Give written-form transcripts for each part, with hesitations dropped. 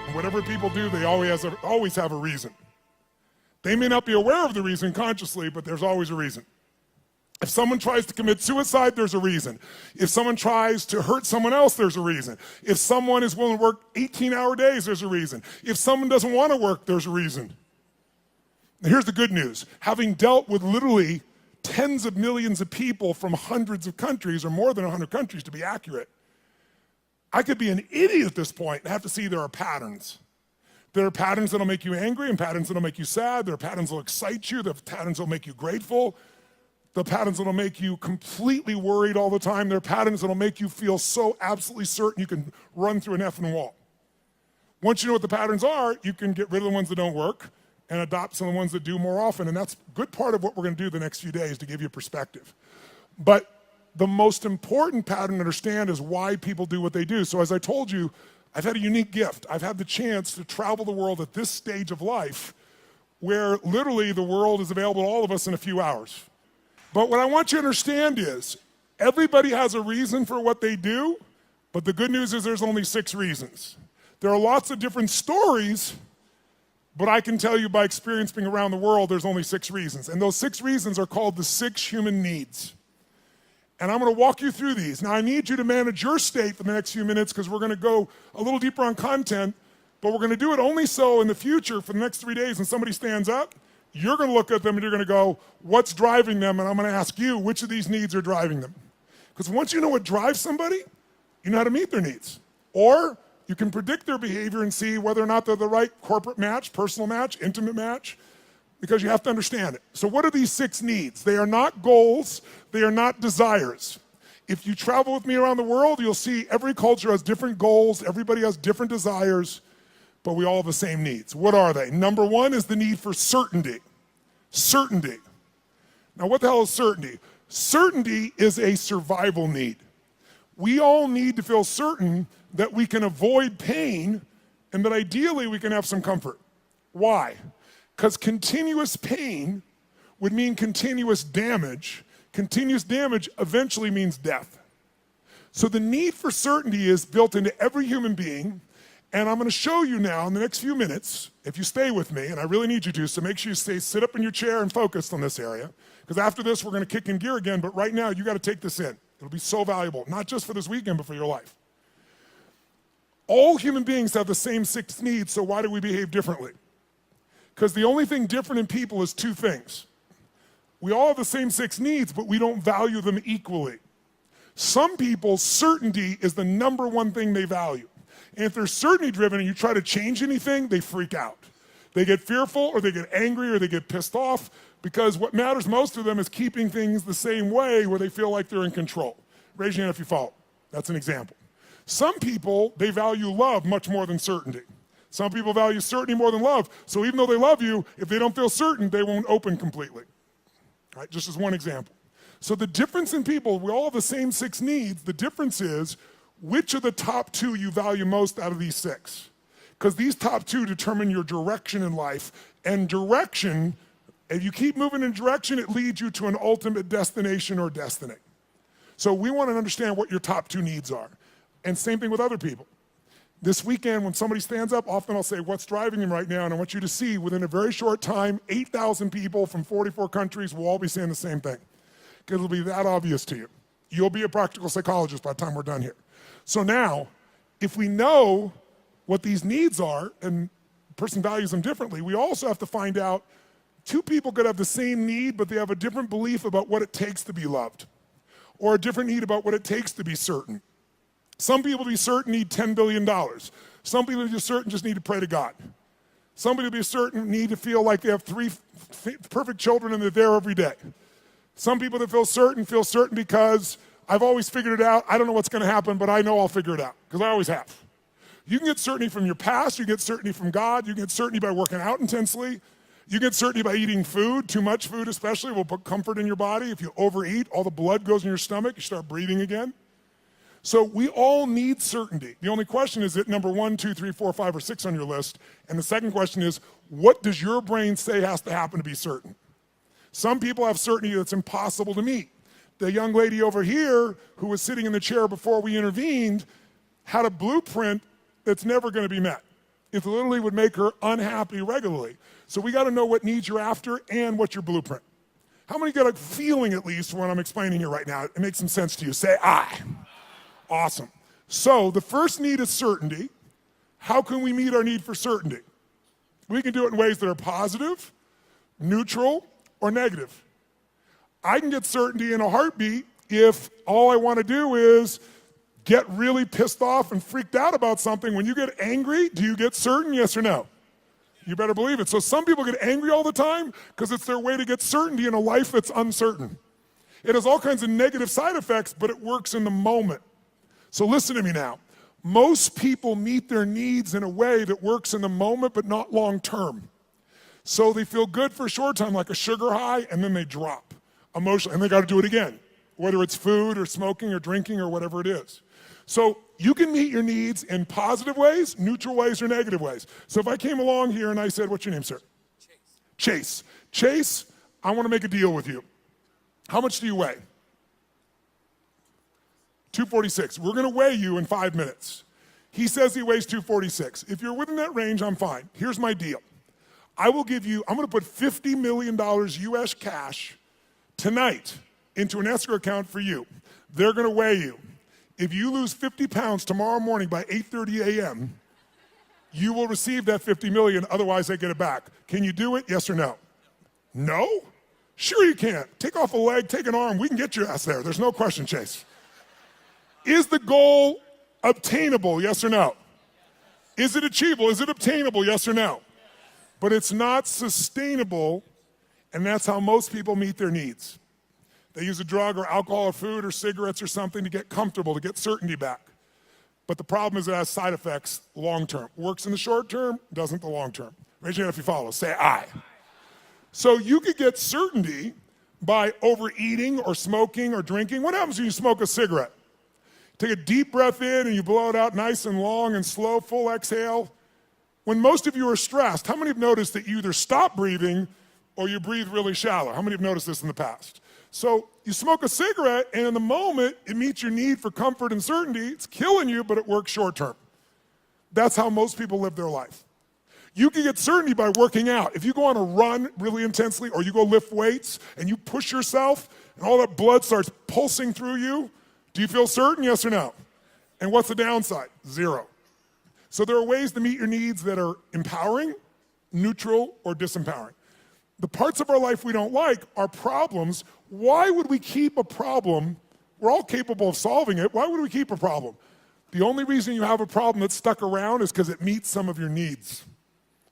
And whatever people do, they always have a reason. They may not be aware of the reason consciously, but there's always a reason. If someone tries to commit suicide, there's a reason. If someone tries to hurt someone else, there's a reason. If someone is willing to work 18-hour days, there's a reason. If someone doesn't want to work, there's a reason. Now, here's the good news. Having dealt with literally tens of millions of people from hundreds of countries, or more than 100 countries to be accurate, I could be an idiot at this point and have to see there are patterns. There are patterns that'll make you angry and patterns that'll make you sad. There are patterns that'll excite you. There are patterns that'll make you grateful. The patterns that'll make you completely worried all the time. There are patterns that'll make you feel so absolutely certain you can run through an effing wall. Once you know what the patterns are, you can get rid of the ones that don't work and adopt some of the ones that do more often. And that's a good part of what we're gonna do the next few days to give you perspective. But the most important pattern to understand is why people do what they do. So as I told you, I've had a unique gift. I've had the chance to travel the world at this stage of life where literally the world is available to all of us in a few hours. But what I want you to understand is everybody has a reason for what they do, but the good news is there's only 6 reasons. There are lots of different stories, but I can tell you by experience being around the world, there's only 6 reasons. And those 6 reasons are called the 6 human needs. And I'm gonna walk you through these. Now I need you to manage your state for the next few minutes because we're gonna go a little deeper on content, but we're gonna do it only so in the future for the next 3 days when somebody stands up, you're gonna look at them and you're gonna go, what's driving them? And I'm gonna ask you, which of these needs are driving them? Because once you know what drives somebody, you know how to meet their needs. Or you can predict their behavior and see whether or not they're the right corporate match, personal match, intimate match, because you have to understand it. So what are these 6 needs? They are not goals, they are not desires. If you travel with me around the world, you'll see every culture has different goals, everybody has different desires, but we all have the same needs. What are they? Number 1 is the need for certainty. Certainty. Now what the hell is certainty? Certainty is a survival need. We all need to feel certain that we can avoid pain and that ideally we can have some comfort. Why? Because continuous pain would mean continuous damage. Continuous damage eventually means death. So the need for certainty is built into every human being, and I'm gonna show you now in the next few minutes, if you stay with me, and I really need you to, so make sure you sit up in your chair and focused on this area, because after this we're gonna kick in gear again, but right now you gotta take this in. It'll be so valuable, not just for this weekend, but for your life. All human beings have the same 6 needs, so why do we behave differently? Because the only thing different in people is 2 things. We all have the same 6 needs, but we don't value them equally. Some people, certainty is the number 1 thing they value. And if they're certainty driven and you try to change anything, they freak out. They get fearful or they get angry or they get pissed off because what matters most to them is keeping things the same way where they feel like they're in control. Raise your hand if you follow. That's an example. Some people, they value love much more than certainty. Some people value certainty more than love. So even though they love you, if they don't feel certain, they won't open completely. Right? Just as one example. So the difference in people, we all have the same 6 needs. The difference is which of the top 2 you value most out of these 6. Because these top 2 determine your direction in life. And direction, if you keep moving in direction, it leads you to an ultimate destination or destiny. So we want to understand what your top 2 needs are. And same thing with other people. This weekend, when somebody stands up, often I'll say, what's driving them right now? And I want you to see, within a very short time, 8,000 people from 44 countries will all be saying the same thing. Because it'll be that obvious to you. You'll be a practical psychologist by the time we're done here. So now, if we know what these needs are, and a person values them differently, we also have to find out 2 people could have the same need, but they have a different belief about what it takes to be loved. Or a different need about what it takes to be certain. Some people to be certain need $10 billion. Some people to be certain just need to pray to God. Some people to be certain need to feel like they have 3 perfect children and they're there every day. Some people that feel certain because I've always figured it out. I don't know what's gonna happen, but I know I'll figure it out, because I always have. You can get certainty from your past, you can get certainty from God, you can get certainty by working out intensely, you get certainty by eating food. Too much food especially will put comfort in your body. If you overeat, all the blood goes in your stomach, you start breathing again. So we all need certainty. The only question is it number 1, 2, 3, 4, 5, or 6 on your list? And the second question is, what does your brain say has to happen to be certain? Some people have certainty that's impossible to meet. The young lady over here who was sitting in the chair before we intervened had a blueprint that's never gonna be met. It literally would make her unhappy regularly. So we got to know what needs you're after and what's your blueprint. How many got a feeling at least when I'm explaining it right now? It makes some sense to you. Say I. Awesome. So the first need is certainty. How can we meet our need for certainty? We can do it in ways that are positive, neutral, or negative. I can get certainty in a heartbeat if all I want to do is get really pissed off and freaked out about something. When you get angry, do you get certain, yes or no? You better believe it. So some people get angry all the time because it's their way to get certainty in a life that's uncertain. It has all kinds of negative side effects, but it works in the moment. So listen to me now. Most people meet their needs in a way that works in the moment, but not long term. So they feel good for a short time, like a sugar high, and then they drop emotionally, and they got to do it again, whether it's food or smoking or drinking or whatever it is. So you can meet your needs in positive ways, neutral ways, or negative ways. So if I came along here and I said, what's your name, sir? Chase. Chase, I want to make a deal with you. How much do you weigh? 246. We're going to weigh you in 5 minutes. He says he weighs 246. If you're within that range, I'm fine. Here's my deal. I'm going to put $50 million US cash tonight into an escrow account for you. They're going to weigh you. If you lose 50 pounds tomorrow morning by 8:30 a.m., you will receive that 50 million, otherwise I get it back. Can you do it, yes or no? No? Sure you can. Take off a leg, take an arm, we can get your ass there. There's no question, Chase. Is the goal obtainable, yes or no? Is it achievable? Is it obtainable, yes or no? But it's not sustainable, and that's how most people meet their needs. They use a drug or alcohol or food or cigarettes or something to get comfortable, to get certainty back. But the problem is it has side effects long term. Works in the short term, doesn't the long term. Raise your hand if you follow. Say I. So you could get certainty by overeating or smoking or drinking. What happens when you smoke a cigarette? Take a deep breath in and you blow it out nice and long and slow, full exhale. When most of you are stressed, how many have noticed that you either stop breathing or you breathe really shallow? How many have noticed this in the past? So you smoke a cigarette, and in the moment, it meets your need for comfort and certainty. It's killing you, but it works short term. That's how most people live their life. You can get certainty by working out. If you go on a run really intensely, or you go lift weights, and you push yourself, and all that blood starts pulsing through you, do you feel certain, yes or no? And what's the downside? Zero. So there are ways to meet your needs that are empowering, neutral, or disempowering. The parts of our life we don't like are problems. Why would we keep a problem? We're all capable of solving it. Why would we keep a problem? The only reason you have a problem that's stuck around is because it meets some of your needs.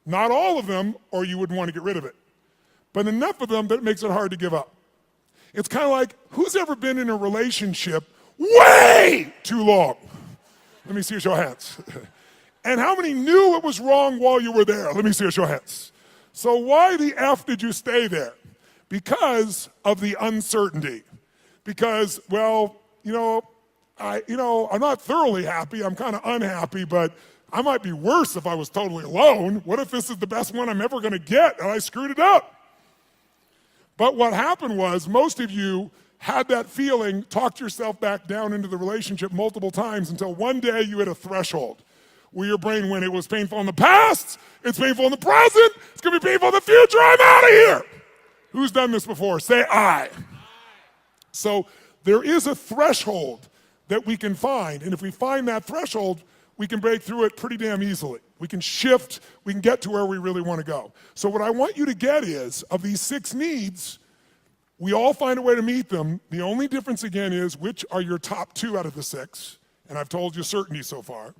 Not all of them, or you wouldn't want to get rid of it. But enough of them that it makes it hard to give up. It's kind of like, who's ever been in a relationship way too long? Let me see your show of hands. And how many knew it was wrong while you were there? Let me see your show of hands. So why the F did you stay there? Because of the uncertainty. Because, well, I'm not thoroughly happy. I'm kind of unhappy, but I might be worse if I was totally alone. What if this is the best one I'm ever going to get and I screwed it up? But what happened was most of you had that feeling, talked yourself back down into the relationship multiple times until one day you hit a threshold where your brain went, it was painful in the past, it's painful in the present, it's going to be painful in the future, I'm out of here. Who's done this before? Say I. So there is a threshold that we can find, and if we find that threshold, we can break through it pretty damn easily. We can shift, we can get to where we really want to go. So what I want you to get is, of these 6 needs, we all find a way to meet them. The only difference again is which are your top 2 out of the 6, and I've told you certainty so far,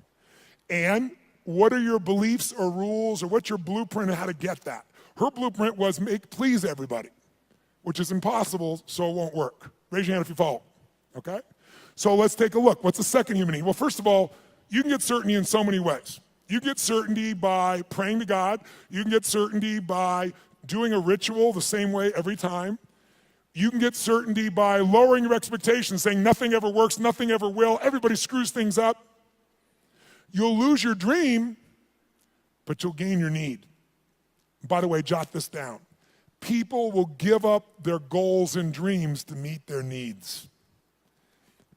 and what are your beliefs or rules or what's your blueprint on how to get that? Her blueprint was please everybody, which is impossible, so it won't work. Raise your hand if you follow, okay? So let's take a look. What's the second human need? Well, first of all, you can get certainty in so many ways. You get certainty by praying to God. You can get certainty by doing a ritual the same way every time. You can get certainty by lowering your expectations, saying nothing ever works, nothing ever will, everybody screws things up. You'll lose your dream, but you'll gain your need. By the way, jot this down. People will give up their goals and dreams to meet their needs.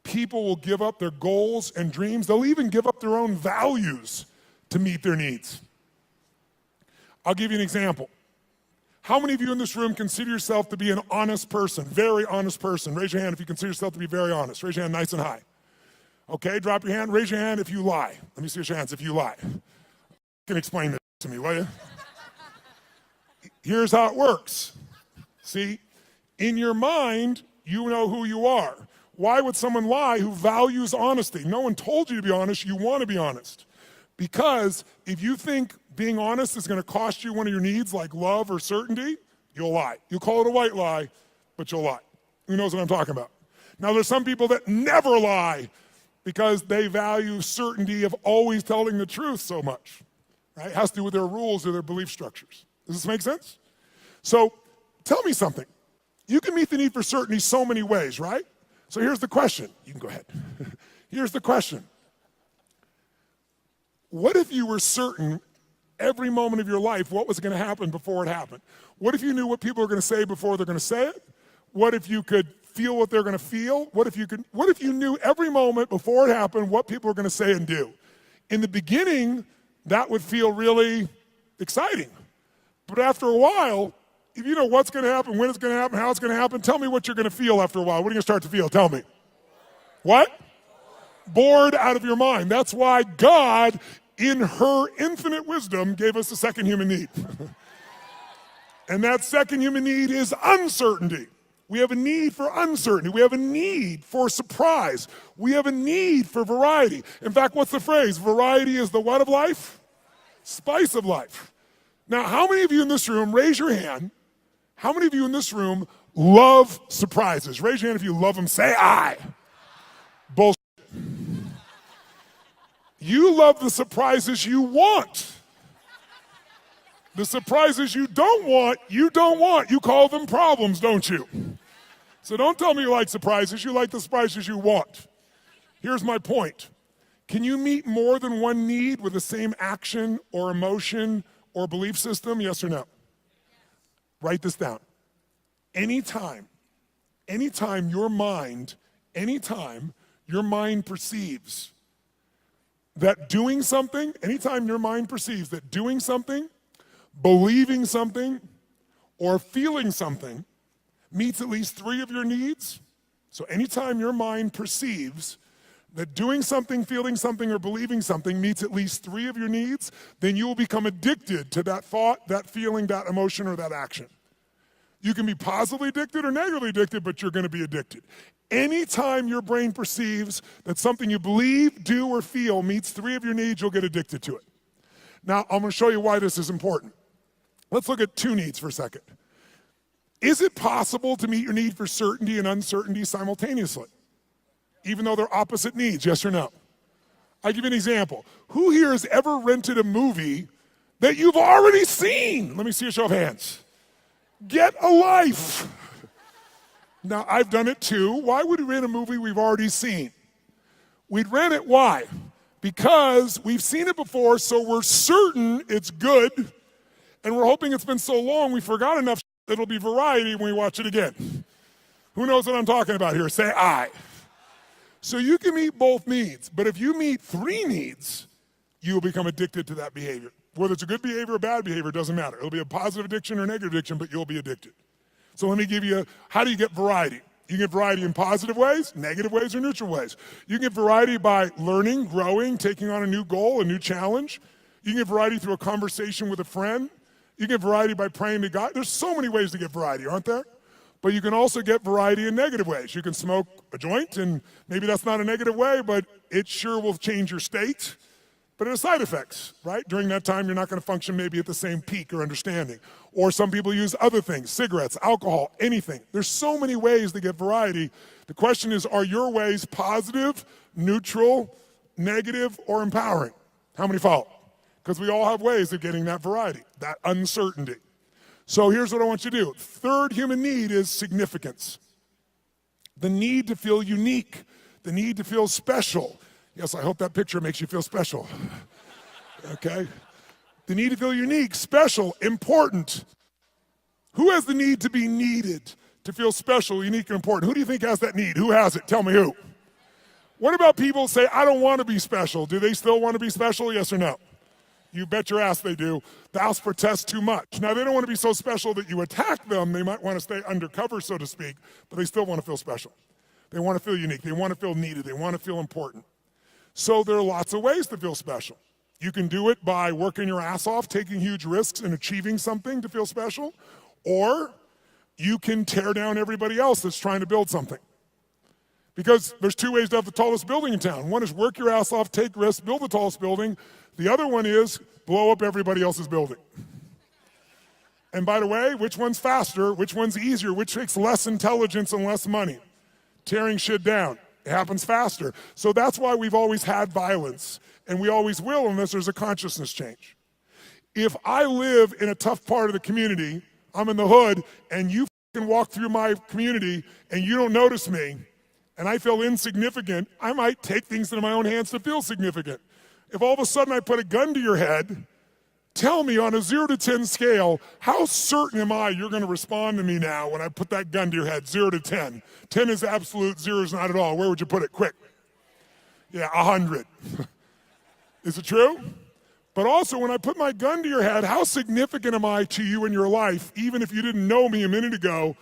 People will give up their goals and dreams. They'll even give up their own values to meet their needs. I'll give you an example. How many of you in this room consider yourself to be an honest person, very honest person? Raise your hand if you consider yourself to be very honest. Raise your hand nice and high. Okay, drop your hand. Raise your hand if you lie. Let me see your hands if you lie. You can explain this to me, will you? Here's how it works. See, in your mind, you know who you are. Why would someone lie who values honesty? No one told you to be honest. You want to be honest. Because if you think being honest is going to cost you one of your needs like love or certainty, you'll lie. You'll call it a white lie, but you'll lie. Who knows what I'm talking about? Now, there's some people that never lie because they value certainty of always telling the truth so much. Right? It has to do with their rules or their belief structures. Does this make sense? So tell me something. You can meet the need for certainty so many ways, right? So here's the question. You can go ahead. Here's the question. What if you were certain every moment of your life what was going to happen before it happened? What if you knew what people are going to say before they're going to say it? What if you could feel what they're going to feel? What if you knew every moment before it happened what people are going to say and do? In the beginning, that would feel really exciting. But after a while, if you know what's going to happen, when it's going to happen, how it's going to happen, tell me what you're going to feel after a while. What are you going to start to feel? Tell me. What? Bored out of your mind. That's why God, in her infinite wisdom, gave us a second human need. And that second human need is uncertainty. We have a need for uncertainty. We have a need for surprise. We have a need for variety. In fact, what's the phrase? Variety is the what of life? Spice of life. Now, how many of you in this room, raise your hand, how many of you in this room love surprises? Raise your hand if you love them. Say I. Bullshit. You love the surprises you want. The surprises you don't want, you don't want. You call them problems, don't you? So don't tell me you like surprises. You like the surprises you want. Here's my point. Can you meet more than one need with the same action or emotion or belief system? Yes or no? Write this down. Anytime your mind perceives that doing something, believing something, or feeling something meets at least three of your needs. So anytime your mind perceives that doing something, feeling something, or believing something meets at least three of your needs, then you will become addicted to that thought, that feeling, that emotion, or that action. You can be positively addicted or negatively addicted, but you're going to be addicted. Anytime your brain perceives that something you believe, do, or feel meets three of your needs, you'll get addicted to it. Now, I'm going to show you why this is important. Let's look at two needs for a second. Is it possible to meet your need for certainty and uncertainty simultaneously, even though they're opposite needs, yes or no? I'll give you an example. Who here has ever rented a movie that you've already seen? Let me see a show of hands. Get a life. Now, I've done it too. Why would we rent a movie we've already seen? We'd rent it, why? Because we've seen it before, so we're certain it's good, and we're hoping it's been so long we forgot enough that it'll be variety when we watch it again. Who knows what I'm talking about here? Say I. So you can meet both needs, but if you meet three needs, you will become addicted to that behavior. Whether it's a good behavior or bad behavior, doesn't matter. It'll be a positive addiction or a negative addiction, but you'll be addicted. So let me give you, how do you get variety? You can get variety in positive ways, negative ways, or neutral ways. You can get variety by learning, growing, taking on a new goal, a new challenge. You can get variety through a conversation with a friend. You can get variety by praying to God. There's so many ways to get variety, aren't there? But you can also get variety in negative ways. You can smoke a joint, and maybe that's not a negative way, but it sure will change your state. But it has side effects, right? During that time, you're not going to function maybe at the same peak or understanding. Or some people use other things, cigarettes, alcohol, anything. There's so many ways to get variety. The question is, are your ways positive, neutral, negative, or empowering? How many follow? Because we all have ways of getting that variety, that uncertainty. So here's what I want you to do. Third human need is significance. The need to feel unique, the need to feel special. Yes, I hope that picture makes you feel special. Okay? The need to feel unique, special, important. Who has the need to be needed, to feel special, unique, and important? Who do you think has that need? Who has it? Tell me who. What about people who say, I don't want to be special? Do they still want to be special? Yes or no? You bet your ass they do. Thou protest too much. Now, they don't want to be so special that you attack them. They might want to stay undercover, so to speak, but they still want to feel special. They want to feel unique. They want to feel needed. They want to feel important. So there are lots of ways to feel special. You can do it by working your ass off, taking huge risks and achieving something to feel special, or you can tear down everybody else that's trying to build something. Because there's two ways to have the tallest building in town. One is work your ass off, take risks, build the tallest building. The other one is blow up everybody else's building. And by the way, which one's faster, which one's easier, which takes less intelligence and less money? Tearing shit down. It happens faster. So that's why we've always had violence, and we always will unless there's a consciousness change. If I live in a tough part of the community, I'm in the hood, and you can walk through my community and you don't notice me, and I feel insignificant, I might take things into my own hands to feel significant. If all of a sudden I put a gun to your head, tell me on a 0 to 10 scale, how certain am I you're going to respond to me now when I put that gun to your head, 0 to 10? 10 is absolute, 0 is not at all. Where would you put it? Quick. Yeah, 100. Is it true? But also, when I put my gun to your head, how significant am I to you in your life, even if you didn't know me a minute ago?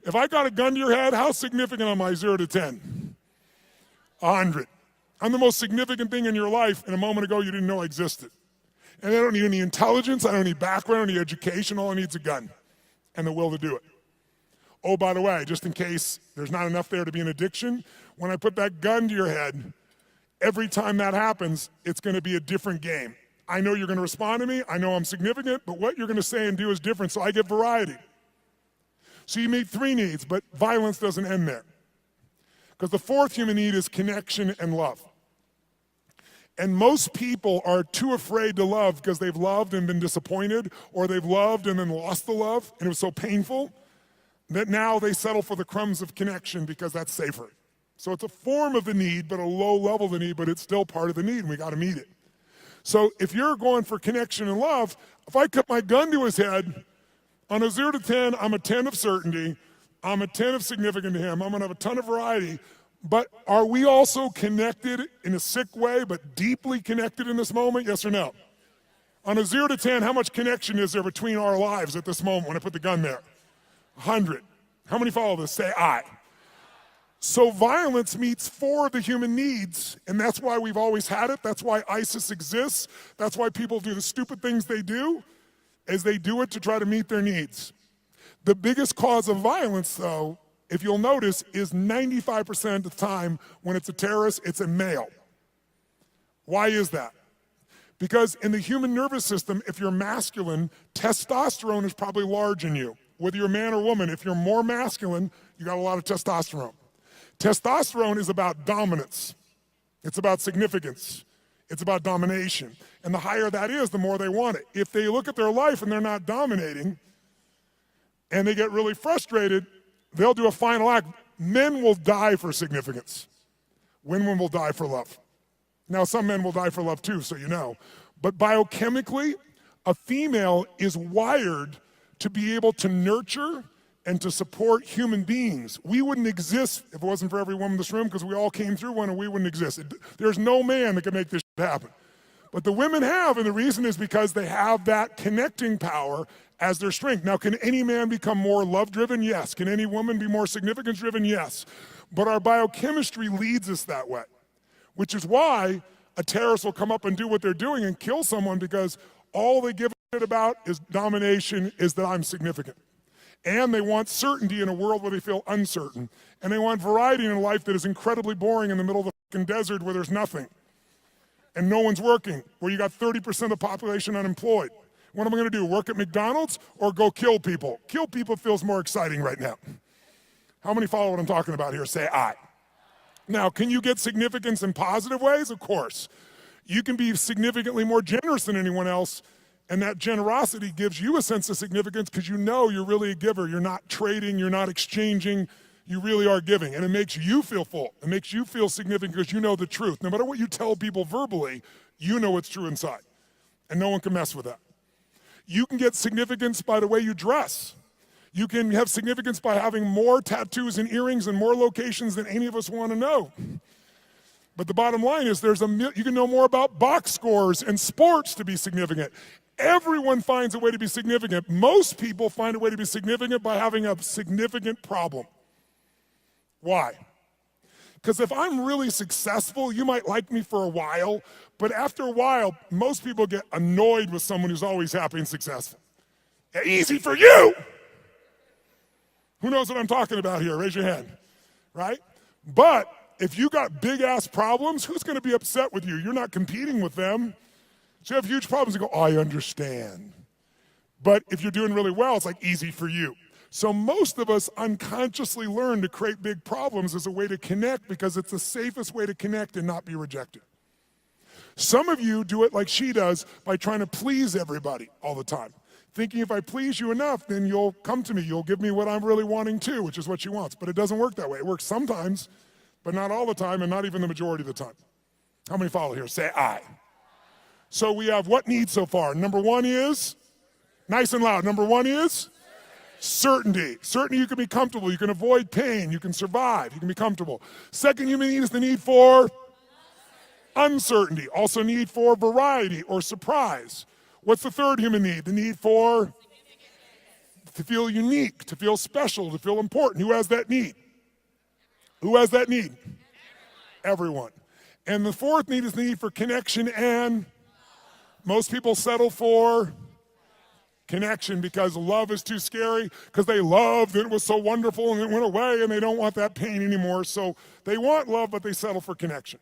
If I got a gun to your head, how significant am I, 0 to 10? 100. I'm the most significant thing in your life, and a moment ago you didn't know I existed. And I don't need any intelligence, I don't need background, I don't need education, all I need is a gun and the will to do it. Oh, by the way, just in case there's not enough there to be an addiction, when I put that gun to your head, every time that happens, it's going to be a different game. I know you're going to respond to me, I know I'm significant, but what you're going to say and do is different, so I get variety. So you meet 3 needs, but violence doesn't end there. Because the 4th human need is connection and love. And most people are too afraid to love because they've loved and been disappointed, or they've loved and then lost the love, and it was so painful that now they settle for the crumbs of connection because that's safer. So it's a form of the need, but a low level of the need, but it's still part of the need, and we got to meet it. So if you're going for connection and love, if I cut my gun to his head, on a 0 to 10, I'm a 10 of certainty, I'm a 10 of significant to him, I'm going to have a ton of variety, but are we also connected in a sick way, but deeply connected in this moment, yes or no? On a 0 to 10, how much connection is there between our lives at this moment when I put the gun there? 100. How many follow this? Say I. So violence meets 4 of the human needs, and that's why we've always had it. That's why ISIS exists. That's why people do the stupid things they do, is they do it to try to meet their needs. The biggest cause of violence, though, if you'll notice, is 95% of the time when it's a terrorist, it's a male. Why is that? Because in the human nervous system, if you're masculine, testosterone is probably large in you. Whether you're a man or woman, if you're more masculine, you got a lot of testosterone. Testosterone is about dominance. It's about significance. It's about domination. And the higher that is, the more they want it. If they look at their life and they're not dominating, and they get really frustrated, they'll do a final act. Men will die for significance. Women will die for love. Now, some men will die for love too, so you know. But biochemically, a female is wired to be able to nurture and to support human beings. We wouldn't exist if it wasn't for every woman in this room, because we all came through one and we wouldn't exist. There's no man that can make this shit happen. But the women have, and the reason is because they have that connecting power as their strength. Now, can any man become more love-driven? Yes. Can any woman be more significance-driven? Yes. But our biochemistry leads us that way, which is why a terrorist will come up and do what they're doing and kill someone, because all they give a shit about is domination, is that I'm significant. And they want certainty in a world where they feel uncertain. And they want variety in a life that is incredibly boring in the middle of the fucking desert where there's nothing. And no one's working, where you got 30% of the population unemployed. What am I gonna do, work at McDonald's or go kill people? Kill people feels more exciting right now. How many follow what I'm talking about here? Say I. Now, can you get significance in positive ways? Of course. You can be significantly more generous than anyone else, and that generosity gives you a sense of significance because you know you're really a giver. You're not trading, you're not exchanging, you really are giving. And it makes you feel full. It makes you feel significant because you know the truth. No matter what you tell people verbally, you know what's true inside. And no one can mess with that. You can get significance by the way you dress. You can have significance by having more tattoos and earrings in more locations than any of us want to know. But the bottom line is you can know more about box scores and sports to be significant. Everyone finds a way to be significant. Most people find a way to be significant by having a significant problem. Why? Because if I'm really successful, you might like me for a while, but after a while, most people get annoyed with someone who's always happy and successful. Yeah, easy for you! Who knows what I'm talking about here? Raise your hand, right? But if you got big-ass problems, who's going to be upset with you? You're not competing with them. So you have huge problems and go, I understand. But if you're doing really well, it's like easy for you. So most of us unconsciously learn to create big problems as a way to connect because it's the safest way to connect and not be rejected. Some of you do it like she does by trying to please everybody all the time. Thinking if I please you enough, then you'll come to me. You'll give me what I'm really wanting too, which is what she wants. But it doesn't work that way. It works sometimes, but not all the time and not even the majority of the time. How many follow here? Say I. So we have what needs so far? Number one is, nice and loud, number one is certainty. Certainty you can be comfortable, you can avoid pain, you can survive, you can be comfortable. Second human need is the need for uncertainty. Also need for variety or surprise. What's the third human need? The need for to feel unique, to feel special, to feel important. Who has that need? Who has that need? Everyone. And the fourth need is the need for connection, and most people settle for connection because love is too scary, because they loved and it was so wonderful and it went away and they don't want that pain anymore. So they want love, but they settle for connection.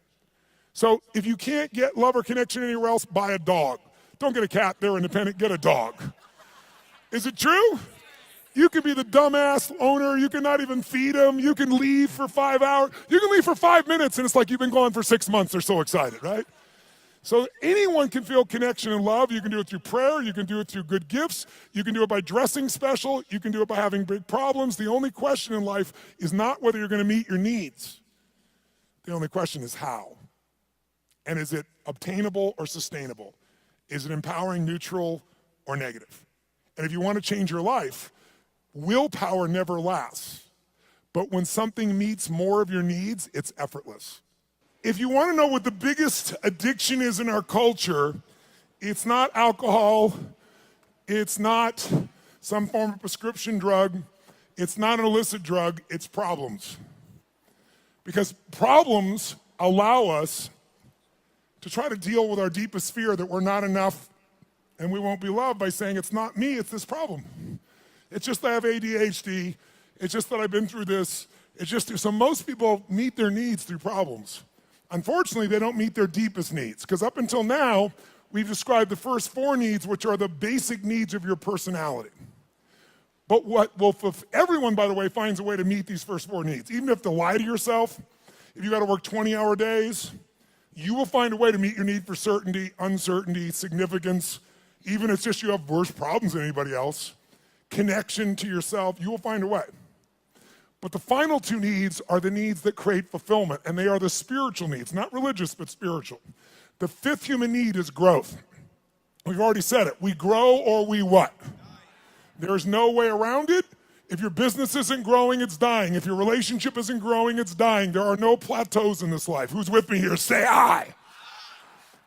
So if you can't get love or connection anywhere else, buy a dog. Don't get a cat, they're independent, get a dog. Is it true? You can be the dumbass owner, you can not even feed them, you can leave for 5 hours, you can leave for 5 minutes and it's like you've been gone for 6 months, they're so excited, right? So anyone can feel connection and love. You can do it through prayer, you can do it through good gifts, you can do it by dressing special, you can do it by having big problems. The only question in life is not whether you're gonna meet your needs. The only question is how. And is it obtainable or sustainable? Is it empowering, neutral, or negative? And if you want to change your life, willpower never lasts. But when something meets more of your needs, it's effortless. If you want to know what the biggest addiction is in our culture, it's not alcohol, it's not some form of prescription drug, it's not an illicit drug, it's problems. Because problems allow us to try to deal with our deepest fear that we're not enough and we won't be loved by saying, it's not me, it's this problem. It's just that I have ADHD, it's just that I've been through this, so most people meet their needs through problems. Unfortunately, they don't meet their deepest needs, because up until now, we've described the first 4 needs, which are the basic needs of your personality. But if everyone, by the way, finds a way to meet these first 4 needs, even if to lie to yourself, if you gotta work 20-hour days, you will find a way to meet your need for certainty, uncertainty, significance, even if it's just you have worse problems than anybody else, connection to yourself, you will find a way. But the final 2 needs are the needs that create fulfillment, and they are the spiritual needs, not religious, but spiritual. The 5th human need is growth. We've already said it. We grow or we what? There's no way around it. If your business isn't growing, it's dying. If your relationship isn't growing, it's dying. There are no plateaus in this life. Who's with me here? Say I.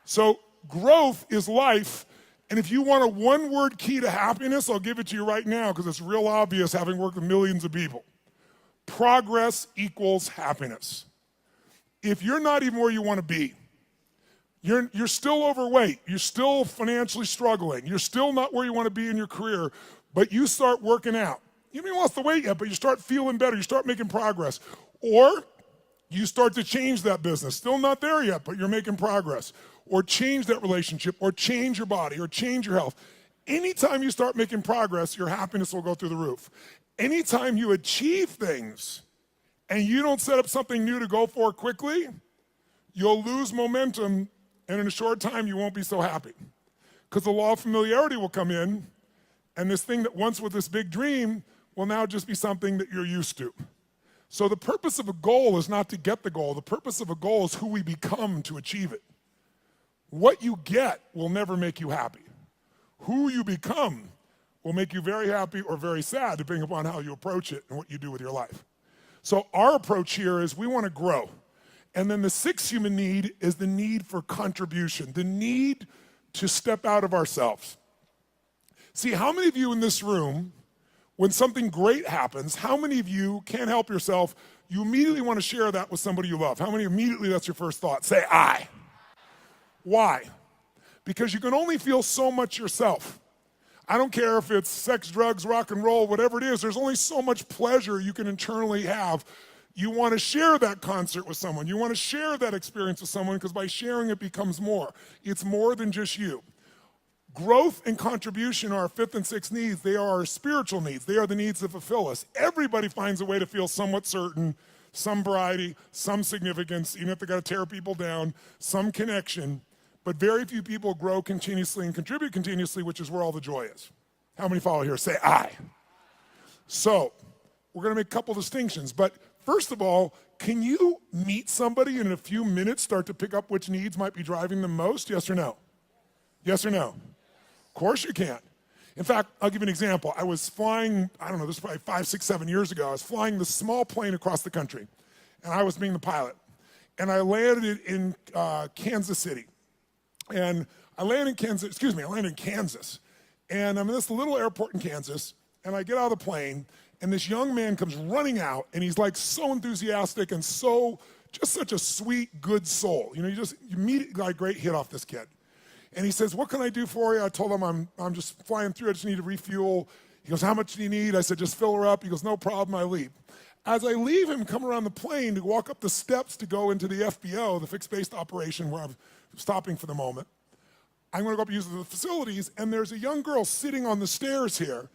So growth is life. And if you want a one-word key to happiness, I'll give it to you right now because it's real obvious having worked with millions of people. Progress equals happiness. If you're not even where you want to be, you're still overweight, you're still financially struggling, you're still not where you want to be in your career, but you start working out. You haven't even lost the weight yet, but you start feeling better, you start making progress. Or you start to change that business. Still not there yet, but you're making progress. Or change that relationship, or change your body, or change your health. Anytime you start making progress, your happiness will go through the roof. Anytime you achieve things and you don't set up something new to go for quickly, you'll lose momentum, and in a short time you won't be so happy. Because the law of familiarity will come in, and this thing that once was this big dream will now just be something that you're used to. So the purpose of a goal is not to get the goal. The purpose of a goal is who we become to achieve it. What you get will never make you happy. Who you become will make you very happy or very sad, depending upon how you approach it and what you do with your life. So our approach here is we want to grow. And then the sixth human need is the need for contribution, the need to step out of ourselves. See, how many of you in this room, when something great happens, how many of you can't help yourself, you immediately want to share that with somebody you love? How many immediately that's your first thought? Say, I. Why? Because you can only feel so much yourself. I don't care if it's sex, drugs, rock and roll, whatever it is, there's only so much pleasure you can internally have. You want to share that concert with someone. You want to share that experience with someone because by sharing it becomes more. It's more than just you. Growth and contribution are our fifth and sixth needs. They are our spiritual needs. They are the needs that fulfill us. Everybody finds a way to feel somewhat certain, some variety, some significance, even if they got to tear people down, some connection. But very few people grow continuously and contribute continuously, which is where all the joy is. How many follow here? Say I. So we're going to make a couple distinctions. But first of all, can you meet somebody and in a few minutes start to pick up which needs might be driving them most? Yes or no? Yes or no? Of course you can. In fact, I'll give you an example. I was flying, I don't know, this was probably 5, 6, 7 years ago. I was flying this small plane across the country, and I was being the pilot. And I landed in Kansas City. And I landed in Kansas. And I'm in this little airport in Kansas, and I get out of the plane, and this young man comes running out, and he's like so enthusiastic and so, just such a sweet, good soul. You know, you immediately got a great hit off this kid. And he says, what can I do for you? I told him I'm just flying through, I just need to refuel. He goes, how much do you need? I said, just fill her up. He goes, no problem, I leave. As I leave him, come around the plane to walk up the steps to go into the FBO, the fixed-based operation where I'm stopping for the moment. I'm gonna go up and use the facilities, and there's a young girl sitting on the stairs here,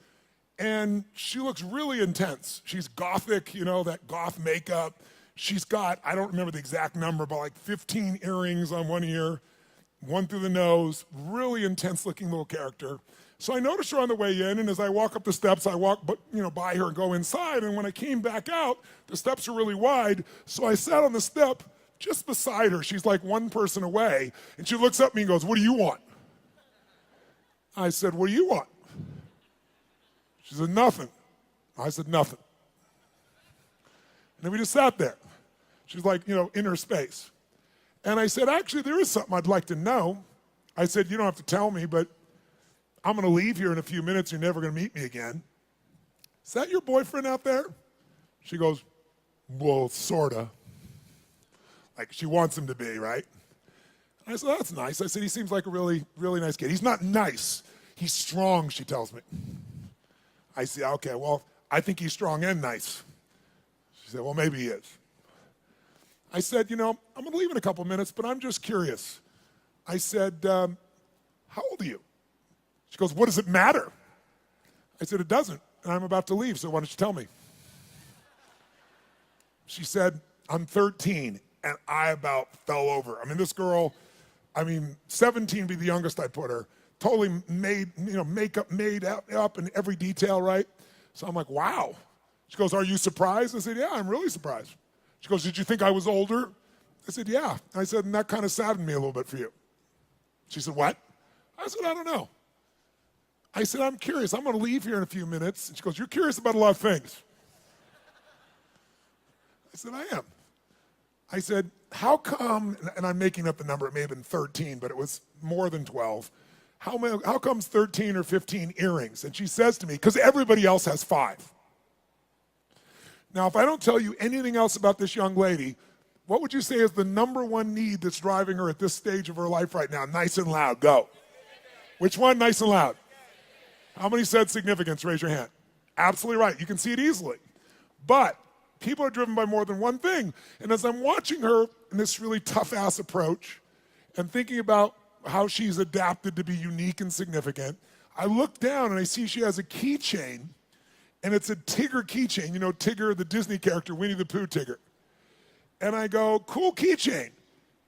and she looks really intense. She's gothic, you know, that goth makeup. She's got, I don't remember the exact number, but like 15 earrings on one ear, one through the nose, really intense looking little character. So I noticed her on the way in, and as I walk up the steps, I walk by her and go inside, and when I came back out, the steps are really wide, so I sat on the step just beside her. She's like one person away, and she looks up at me and goes, what do you want? I said, what do you want? She said, nothing. I said, nothing. And then we just sat there. She's like, in her space. And I said, actually, there is something I'd like to know. I said, you don't have to tell me, but I'm going to leave here in a few minutes. You're never going to meet me again. Is that your boyfriend out there? She goes, well, sort of. Like she wants him to be, right? And I said, that's nice. I said, he seems like a really, really nice kid. He's not nice. He's strong, she tells me. I said, okay, well, I think he's strong and nice. She said, well, maybe he is. I said, I'm going to leave in a couple minutes, but I'm just curious. I said, how old are you? She goes, what does it matter? I said, it doesn't, and I'm about to leave, so why don't you tell me? She said, I'm 13, and I about fell over. This girl, 17 would be the youngest I put her, totally made, makeup made up in every detail, right? So I'm like, wow. She goes, are you surprised? I said, yeah, I'm really surprised. She goes, did you think I was older? I said, yeah. I said, and that kind of saddened me a little bit for you. She said, what? I said, I don't know. I said, I'm curious. I'm going to leave here in a few minutes. And she goes, you're curious about a lot of things. I said, I am. I said, how come, and I'm making up the number, it may have been 13, but it was more than 12. How comes 13 or 15 earrings? And she says to me, because everybody else has 5. Now, if I don't tell you anything else about this young lady, what would you say is the number one need that's driving her at this stage of her life right now? Nice and loud, go. Which one, nice and loud? How many said significance? Raise your hand. Absolutely right. You can see it easily. But people are driven by more than one thing. And as I'm watching her in this really tough-ass approach and thinking about how she's adapted to be unique and significant, I look down and I see she has a keychain, and it's a Tigger keychain. Tigger, the Disney character, Winnie the Pooh Tigger. And I go, cool keychain.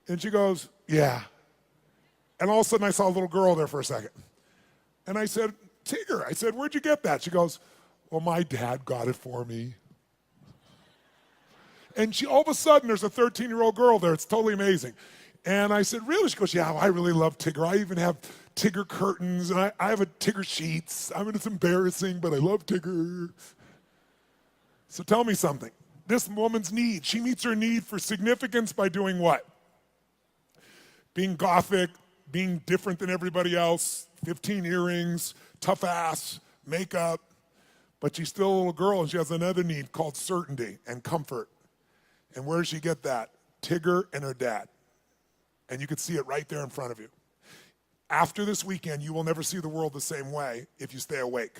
And she goes, yeah. And all of a sudden I saw a little girl there for a second. And I said, Tigger, I said, where'd you get that? She goes, well, my dad got it for me. And all of a sudden, there's a 13-year-old girl there. It's totally amazing. And I said, really? She goes, yeah, I really love Tigger. I even have Tigger curtains, and I have a Tigger sheets. It's embarrassing, but I love Tigger. So tell me something. this woman's need. She meets her need for significance by doing what? Being gothic, being different than everybody else, 15 earrings, tough ass, makeup. But she's still a little girl and she has another need called certainty and comfort. And where does she get that? Tigger and her dad. And you can see it right there in front of you. After this weekend, you will never see the world the same way if you stay awake.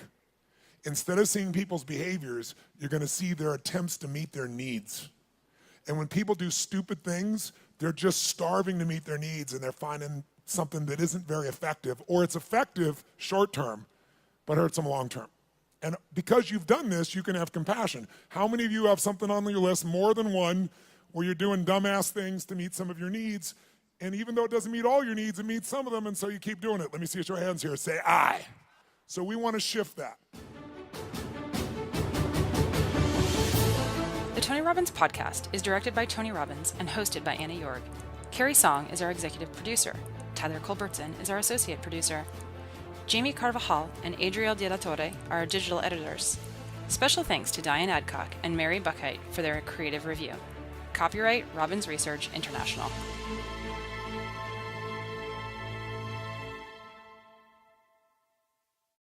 Instead of seeing people's behaviors, you're going to see their attempts to meet their needs. And when people do stupid things, they're just starving to meet their needs and they're finding something that isn't very effective, or it's effective short term, but hurts them long term. And because you've done this, you can have compassion. How many of you have something on your list, more than one, where you're doing dumbass things to meet some of your needs, and even though it doesn't meet all your needs, it meets some of them, and so you keep doing it? Let me see your hands here. Say, I. So we want to shift that. The Tony Robbins podcast is directed by Tony Robbins and hosted by Anna Jorg. Carrie Song is our executive producer. Tyler Culbertson is our associate producer. Jamie Carvajal and Adriel De La Torre are our digital editors. Special thanks to Diane Adcock and Mary Buckheit for their creative review. Copyright Robbins Research International.